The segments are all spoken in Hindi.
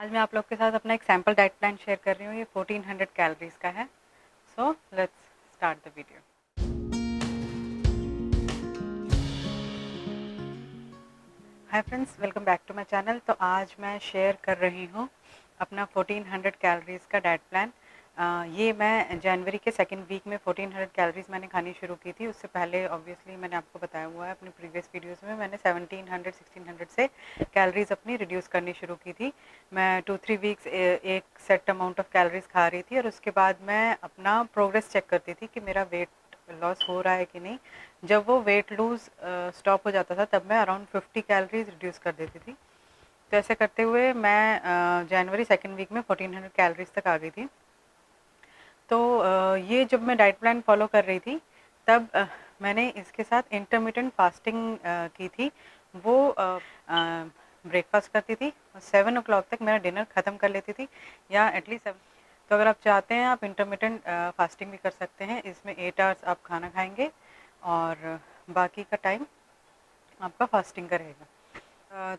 आज मैं आप लोग के साथ अपना एक सैम्पल डाइट प्लान शेयर कर रही हूँ। ये 1400 कैलोरीज का है। So let's start the video. Hi friends, welcome back to my channel. तो आज मैं शेयर कर रही हूँ अपना 1400 कैलोरीज का डाइट प्लान। ये मैं जनवरी के सेकंड वीक में 1400 कैलोरीज मैंने खानी शुरू की थी। उससे पहले ऑब्वियसली मैंने आपको बताया हुआ है अपने प्रीवियस वीडियोस में, मैंने 1700 1600 से कैलोरीज अपनी रिड्यूस करनी शुरू की थी। मैं 2-3 वीक्स एक सेट अमाउंट ऑफ कैलोरीज खा रही थी और उसके बाद मैं अपना प्रोग्रेस चेक करती थी कि मेरा वेट लॉस हो रहा है कि नहीं। जब वो वेट लूज स्टॉप हो जाता था तब मैं अराउंड 50 कैलोरीज रिड्यूस कर देती थी। तो ऐसे करते हुए मैं जनवरी सेकेंड वीक में 1400 कैलोरीज तक आ गई थी। तो ये जब मैं डाइट प्लान फॉलो कर रही थी तब मैंने इसके साथ इंटरमिटेंट फास्टिंग की थी। वो ब्रेकफास्ट करती थी और 7 o'clock तक मेरा डिनर ख़त्म कर लेती थी, या एटलीस्ट 7। तो अगर आप चाहते हैं आप इंटरमिटेंट फास्टिंग भी कर सकते हैं। इसमें 8 आवर्स आप खाना खाएंगे और बाकी का टाइम आपका फास्टिंग का रहेगा।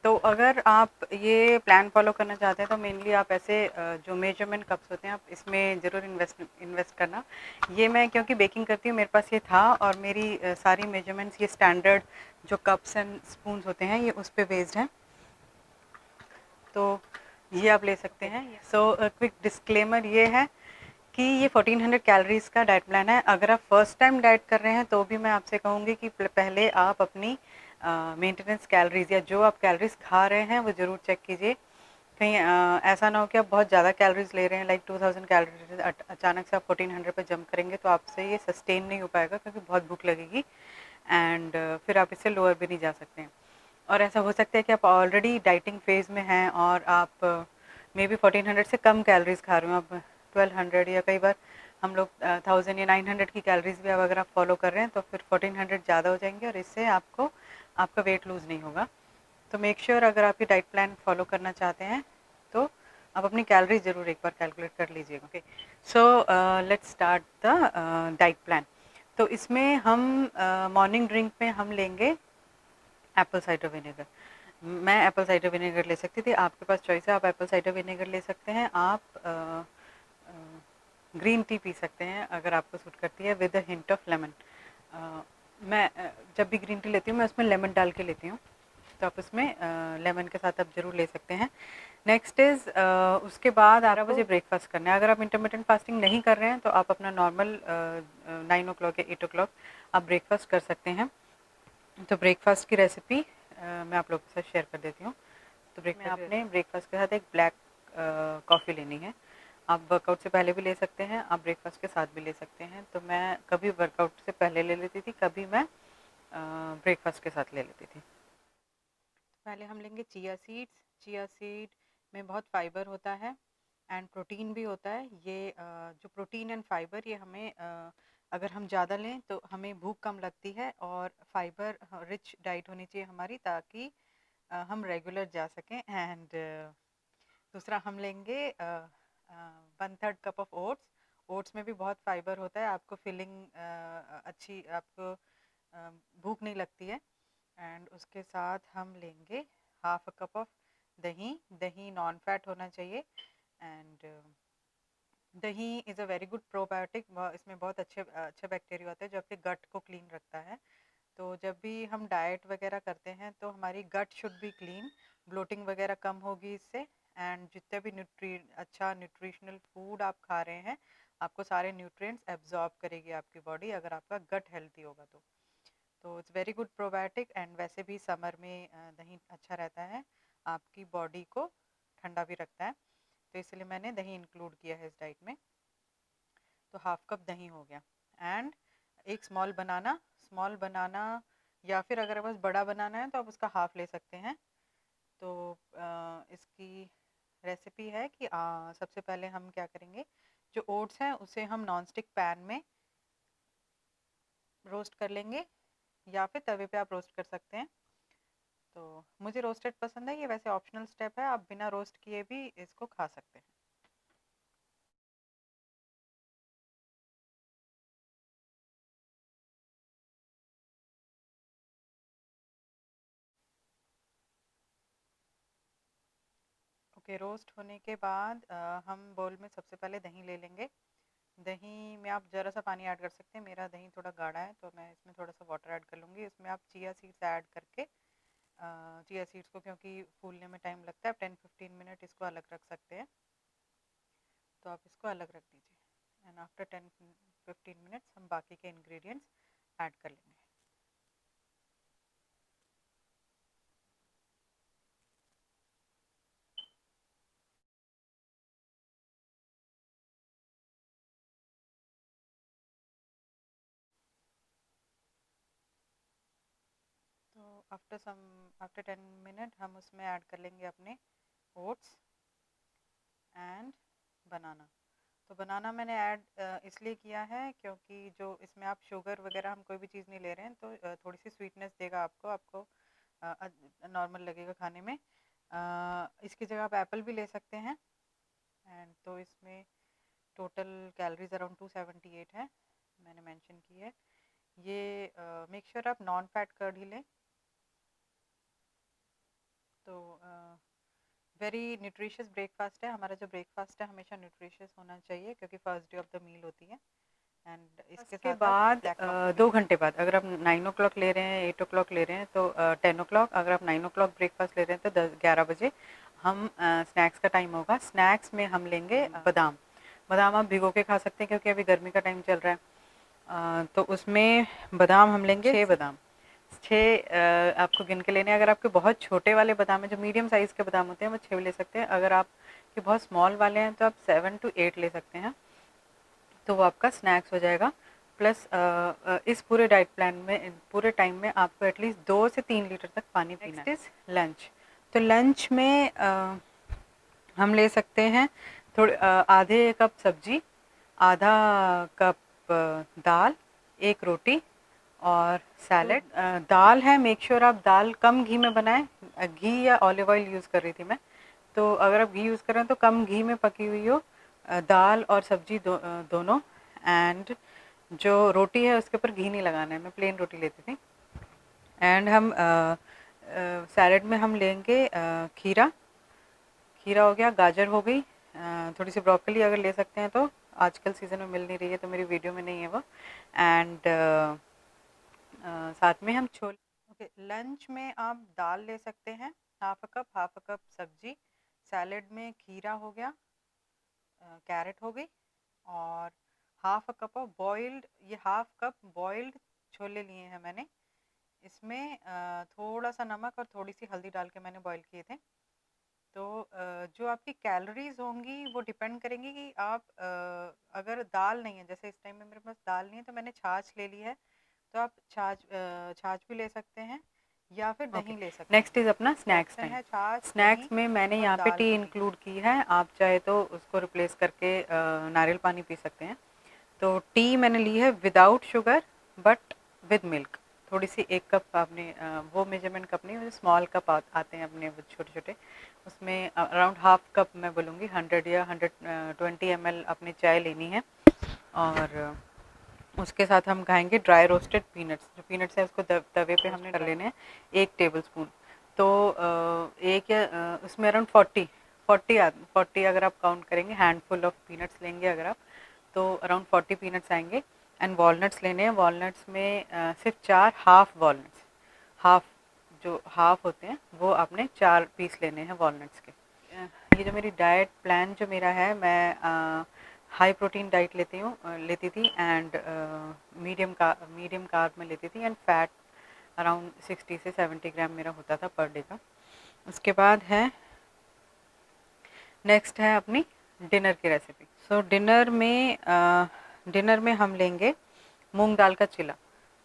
तो अगर आप ये प्लान फॉलो करना चाहते हैं तो मेनली आप ऐसे जो मेजरमेंट कप्स होते हैं आप इसमें ज़रूर इन्वेस्ट करना। ये मैं क्योंकि बेकिंग करती हूँ, मेरे पास ये था और मेरी सारी मेजरमेंट्स ये स्टैंडर्ड जो कप्स एंड स्पून्स होते हैं ये उस पे बेस्ड हैं, तो ये आप ले सकते हैं। सो क्विक डिस्क्लेमर ये है कि ये 1400 कैलोरीज का डाइट प्लान है। अगर आप फर्स्ट टाइम डाइट कर रहे हैं तो भी मैं आपसे कहूँगी कि पहले आप अपनी मेंटेनेंस कैलोरीज या जो आप कैलोरीज खा रहे हैं वो ज़रूर चेक कीजिए। कहीं ऐसा ना हो कि आप बहुत ज़्यादा कैलोरीज ले रहे हैं, लाइक 2000 कैलोरीज अचानक से आप 1400 पे जंप करेंगे तो आपसे ये सस्टेन नहीं हो पाएगा क्योंकि बहुत भूख लगेगी एंड फिर आप इससे लोअर भी नहीं जा सकते हैं। और ऐसा हो सकता है कि आप ऑलरेडी डाइटिंग फेज़ में हैं और आप मे बी 1400 से कम कैलोरीज खा रहे हो, आप 1200 या कई बार हम लोग 1000 या 900 की कैलोरीज भी अब अगर आप फॉलो कर रहे हैं तो फिर 1400 ज़्यादा हो जाएंगे और इससे आपको आपका वेट लूज़ नहीं होगा। तो मेक श्योर अगर आप ये डाइट प्लान फॉलो करना चाहते हैं तो आप अपनी कैलोरीज ज़रूर एक बार कैलकुलेट कर लीजिएगा। Okay, so let's start the diet plan. तो इसमें हम मॉर्निंग ड्रिंक में हम लेंगे एप्पल साइडर विनेगर। मैं एप्पल साइडर विनेगर ले सकती थी, आपके पास चॉइस है, आप एप्पल साइडर विनेगर ले सकते हैं। आप ग्रीन टी पी सकते हैं अगर आपको सूट करती है with a hint of lemon. मैं जब भी ग्रीन टी लेती हूँ मैं उसमें लेमन डाल के लेती हूँ, तो आप उसमें लेमन के साथ आप ज़रूर ले सकते हैं। नेक्स्ट इज़ उसके बाद 12 बजे ब्रेकफास्ट करना है। अगर आप इंटरमिटेंट फास्टिंग नहीं कर रहे हैं तो आप अपना नॉर्मल 9 o'clock या 8 o'clock आप ब्रेकफास्ट कर सकते हैं। तो ब्रेकफास्ट की रेसिपी मैं आप लोग के साथ शेयर कर देती हूँ। तो ब्रेक में आपने ब्रेकफास्ट के साथ एक ब्लैक कॉफ़ी लेनी है। आप वर्कआउट से पहले भी ले सकते हैं, आप ब्रेकफास्ट के साथ भी ले सकते हैं। तो मैं कभी वर्कआउट से पहले ले लेती थी, कभी मैं ब्रेकफास्ट के साथ ले लेती थी। पहले हम लेंगे चिया सीड्स। चिया सीड में बहुत फाइबर होता है एंड प्रोटीन भी होता है। ये जो प्रोटीन एंड फाइबर ये हमें अगर हम ज़्यादा लें तो हमें भूख कम लगती है और फाइबर रिच डाइट होनी चाहिए हमारी, ताकि हम रेगुलर जा सकें। एंड दूसरा हम लेंगे 1/3 कप ऑफ ओट्स। ओट्स में भी बहुत फाइबर होता है, आपको फीलिंग अच्छी, आपको भूख नहीं लगती है। एंड उसके साथ हम लेंगे हाफ अ कप ऑफ दही। दही नॉन फैट होना चाहिए एंड दही is a very good probiotic. इसमें बहुत अच्छे बैक्टीरिया होते हैं जो आपके गट को क्लीन रखता है। तो जब भी हम डाइट वगैरह करते हैं तो हमारी गट शुड बी क्लीन, ब्लोटिंग वगैरह कम होगी इससे। एंड जितने भी अच्छा न्यूट्रिशनल फूड आप खा रहे हैं आपको सारे न्यूट्रिएंट्स एब्जॉर्ब करेगी आपकी बॉडी, अगर आपका गट हेल्थी होगा तो it's very good probiotic. And वैसे भी समर में दही अच्छा रहता है, आपकी बॉडी को ठंडा भी रखता है, तो इसलिए मैंने दही इंक्लूड किया है इस डाइट में। तो हाफ कप दही हो गया एंड एक स्मॉल बनाना या फिर अगर बस बड़ा बनाना है तो आप उसका हाफ ले सकते हैं। तो इसकी रेसिपी है कि सबसे पहले हम क्या करेंगे, जो ओट्स हैं उसे हम नॉन स्टिक पैन में रोस्ट कर लेंगे या फिर तवे पे आप रोस्ट कर सकते हैं। तो मुझे रोस्टेड पसंद है, ये वैसे ऑप्शनल स्टेप है, आप बिना रोस्ट किए भी इसको खा सकते हैं। ओके, ओके, रोस्ट होने के बाद हम बोल में सबसे पहले दही ले लेंगे। दही में आप ज़रा सा पानी ऐड कर सकते हैं, मेरा दही थोड़ा गाढ़ा है तो मैं इसमें थोड़ा सा वाटर ऐड कर लूँगी। इसमें आप चिया सीड्स ऐड करके चिया सीड्स को, क्योंकि फूलने में टाइम लगता है, 10-15 मिनट इसको अलग रख सकते हैं, तो आप इसको अलग रख दीजिए। एंड आफ्टर 10-15 मिनट्स हम बाकी के इंग्रेडिएंट्स ऐड कर लेंगे। तो आफ्टर 10 मिनट हम उसमें ऐड कर लेंगे अपने ओट्स एंड बनाना। तो बनाना मैंने ऐड इसलिए किया है क्योंकि जो इसमें आप शुगर वगैरह हम कोई भी चीज़ नहीं ले रहे हैं, तो थोड़ी सी स्वीटनेस देगा आपको, आपको नॉर्मल लगेगा खाने में। इसकी जगह आप एप्पल भी ले सकते हैं। एंड तो इसमें टोटल कैलोरीज अराउंड 278 है, मैंने मेंशन की है। ये मेक श्योर आप नॉन फैट कर्ड ही लें। तो वेरी न्यूट्रिशियस ब्रेकफास्ट है हमारा। जो ब्रेकफास्ट है हमेशा न्यूट्रिशियस होना चाहिए क्योंकि first day of the meal होती है। एंड इसके बाद 2 घंटे बाद, अगर आप 9 o'clock ले रहे हैं, 8 o'clock ले रहे हैं तो 10 o'clock, अगर आप 9 o'clock ब्रेकफास्ट ले रहे हैं तो 11 बजे हम स्नैक्स का टाइम होगा। स्नैक्स में हम लेंगे बादाम। बादाम आप भिगो के खा सकते हैं क्योंकि अभी गर्मी का टाइम चल रहा है। तो उसमें बादाम हम लेंगे 6 बादाम। 6 आपको गिन के लेने हैं। अगर आपके बहुत छोटे वाले बादाम हैं, जो मीडियम साइज़ के बादाम होते हैं, वो 6 ले सकते हैं। अगर आपके बहुत स्मॉल वाले हैं तो आप 7 to 8 ले सकते हैं, तो वो आपका स्नैक्स हो जाएगा। प्लस इस पूरे डाइट प्लान में, पूरे टाइम में आपको एटलीस्ट 2 से 3 लीटर तक पानी पीना है। Next is lunch. तो लंच में हम ले सकते हैं आधे कप सब्जी, आधा कप दाल, एक रोटी और सैलेड। दाल है, मेक श्योर आप दाल कम घी में बनाएं। घी या ऑलिव ऑयल यूज़ कर रही थी मैं, तो अगर आप घी यूज़ कर रहे हैं तो कम घी में पकी हुई हो दाल और सब्जी दोनों। एंड जो रोटी है उसके ऊपर घी नहीं लगाना है, मैं प्लेन रोटी लेती थी। एंड हम सैलेड में हम लेंगे खीरा। खीरा हो गया, गाजर हो गई, थोड़ी सी ब्रोकली अगर ले सकते हैं तो, आजकल सीज़न में मिल नहीं रही है तो मेरी वीडियो में नहीं है वो। एंड साथ में हम छोले। ओके, लंच में आप दाल ले सकते हैं, हाफ अ कप सब्जी, सैलेड में खीरा हो गया, कैरेट हो गई, और half a cup of boiled, ये हाफ कप बॉइल्ड छोले लिए हैं मैंने। इसमें थोड़ा सा नमक और थोड़ी सी हल्दी डाल के मैंने बॉईल किए थे। तो जो आपकी कैलोरीज होंगी वो डिपेंड करेंगी कि आप अगर दाल नहीं है, जैसे इस टाइम में मेरे पास दाल नहीं है तो मैंने छाछ ले ली है, तो आप छाछ भी ले सकते हैं या फिर दही ले सकते हैं। नेक्स्ट इज अपना स्नैक्स टाइम है। छाछ, स्नैक्स में मैंने यहाँ पे टी इंक्लूड की है, आप चाहे तो उसको रिप्लेस करके नारियल पानी पी सकते हैं। तो टी मैंने ली है without sugar but with milk. थोड़ी सी 1 कप आपने वो मेजरमेंट कप नहीं, स्मॉल कप आते हैं अपने वो छोटे छोटे, उसमें अराउंड हाफ कप मैं बोलूँगी, 100 या 120 ml अपनी चाय लेनी है। और उसके साथ हम खाएंगे ड्राई रोस्टेड पीनट्स। जो पीनट्स है उसको तवे पे हमने कर लेने हैं 1 टेबलस्पून। तो एक या उसमें अराउंड 40 अगर आप काउंट करेंगे, हैंडफुल ऑफ पीनट्स लेंगे अगर आप, तो अराउंड 40 पीनट्स आएंगे। एंड वॉलनट्स लेने हैं। वॉलनट्स में सिर्फ 4 हाफ वॉलनट्स, हाफ जो हाफ होते हैं वो आपने 4 पीस लेने हैं वॉलनट्स के। ये जो मेरी डाइट प्लान जो मेरा है, मैं हाई प्रोटीन डाइट लेती थी, एंड मीडियम कार्ब में लेती थी, एंड फैट अराउंड 60 से 70 ग्राम मेरा होता था पर डे का। उसके बाद है नेक्स्ट है अपनी डिनर की रेसिपी। सो डिनर में हम लेंगे मूंग दाल का चिला।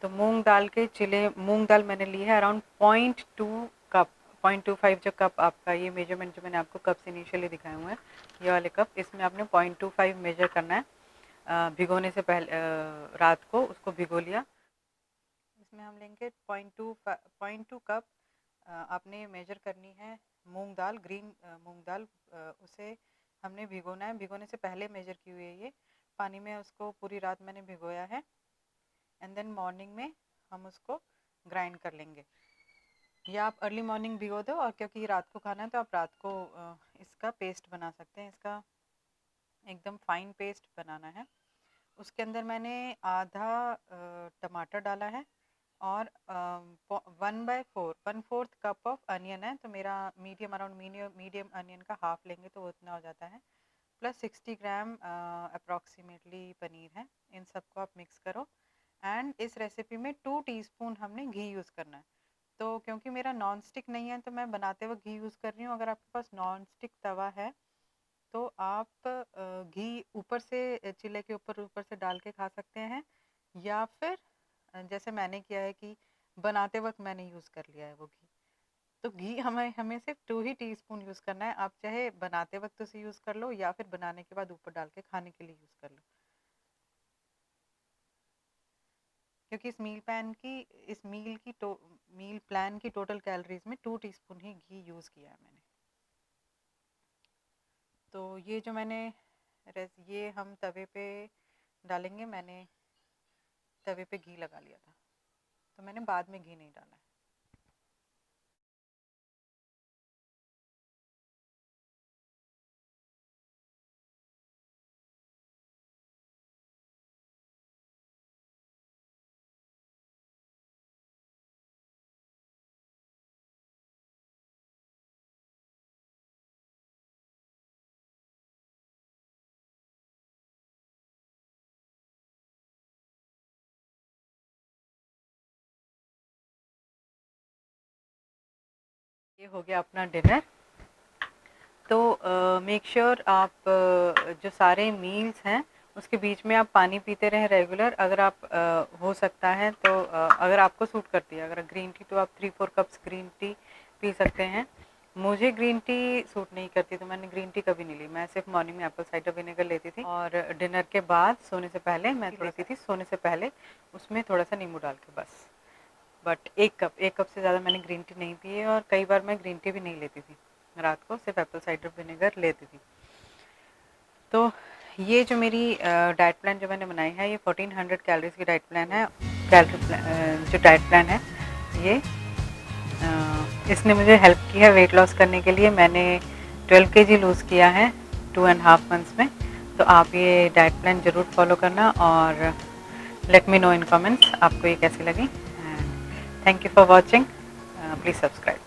तो मूंग दाल मैंने ली है अराउंड 0.2 कप, 0.25 जो कप आपका, ये मेजरमेंट जो मैंने आपको कप्स इनिशियली दिखाए हुए हैं, ये वाले कप, इसमें आपने 0.25 मेजर करना है। भिगोने से पहले रात को उसको भिगो लिया। इसमें हम लेंगे 0.2 कप आपने मेजर करनी है मूंग दाल, ग्रीन मूंग दाल। उसे हमने भिगोना है, भिगोने से पहले मेजर की हुई है ये पानी में, उसको पूरी रात मैंने भिगोया है। एंड देन मॉर्निंग में हम उसको ग्राइंड कर लेंगे। या आप अर्ली मॉर्निंग भिगो दो, और क्योंकि रात को खाना है तो आप रात को इसका पेस्ट बना सकते हैं। इसका एकदम फाइन पेस्ट बनाना है। उसके अंदर मैंने आधा टमाटर डाला है, और 1/4 कप ऑफ अनियन है। तो मेरा मीडियम, अराउंड मीडियम अनियन का हाफ लेंगे तो वो इतना हो जाता है। प्लस 60 ग्राम अप्रॉक्सीमेटली पनीर है। इन सबको आप मिक्स करो। एंड इस रेसिपी में 2 टीस्पून हमने घी यूज़ करना है। तो क्योंकि मेरा नॉन स्टिक नहीं है तो मैं बनाते वक्त घी यूज़ कर रही हूँ। अगर आपके पास नॉन स्टिक तवा है तो आप घी ऊपर से चिल्ले के ऊपर ऊपर से डाल के खा सकते हैं, या फिर जैसे मैंने किया है कि बनाते वक्त मैंने यूज़ कर लिया है वो घी। तो घी हमें हमें सिर्फ 2 ही टीस्पून यूज़ करना है। आप चाहे बनाते वक्त उसे यूज़ कर लो, या फिर बनाने के बाद ऊपर डाल के खाने के लिए यूज़ कर लो। क्योंकि इस मील प्लान की टोटल कैलोरीज में 2 टीस्पून ही घी यूज़ किया है मैंने। तो ये जो मैंने ये हम तवे पे डालेंगे। मैंने तवे पे घी लगा लिया था, तो मैंने बाद में घी नहीं डाला है। ये हो गया अपना डिनर। तो मेक श्योर आप जो सारे मील्स हैं उसके बीच में आप पानी पीते रहें रेगुलर। अगर आप हो सकता है तो अगर आपको सूट करती है, अगर ग्रीन टी, तो आप 3-4 कप्स ग्रीन टी पी सकते हैं। मुझे ग्रीन टी सूट नहीं करती तो मैंने ग्रीन टी कभी नहीं ली। मैं सिर्फ मॉर्निंग में एप्पल साइडर विनेगर लेती थी, और डिनर के बाद सोने से पहले मैं लेती थी। सोने से पहले उसमें थोड़ा सा नींबू डाल के बस। बट 1 कप से ज़्यादा मैंने ग्रीन टी नहीं पी है, और कई बार मैं ग्रीन टी भी नहीं लेती थी। रात को सिर्फ एप्पल साइडर विनेगर लेती थी। तो ये जो मेरी डाइट प्लान जो मैंने बनाई है, ये 1400 कैलोरीज की डाइट प्लान है। जो डाइट प्लान है ये इसने मुझे हेल्प की है वेट लॉस करने के लिए। मैंने 12 केजी लूज़ किया है 2.5 मंथ्स में। तो आप ये डाइट प्लान ज़रूर फॉलो करना, और लेट मी नो इन कमेंट्स आपको ये कैसी लगी। And thank you for watching. Please subscribe.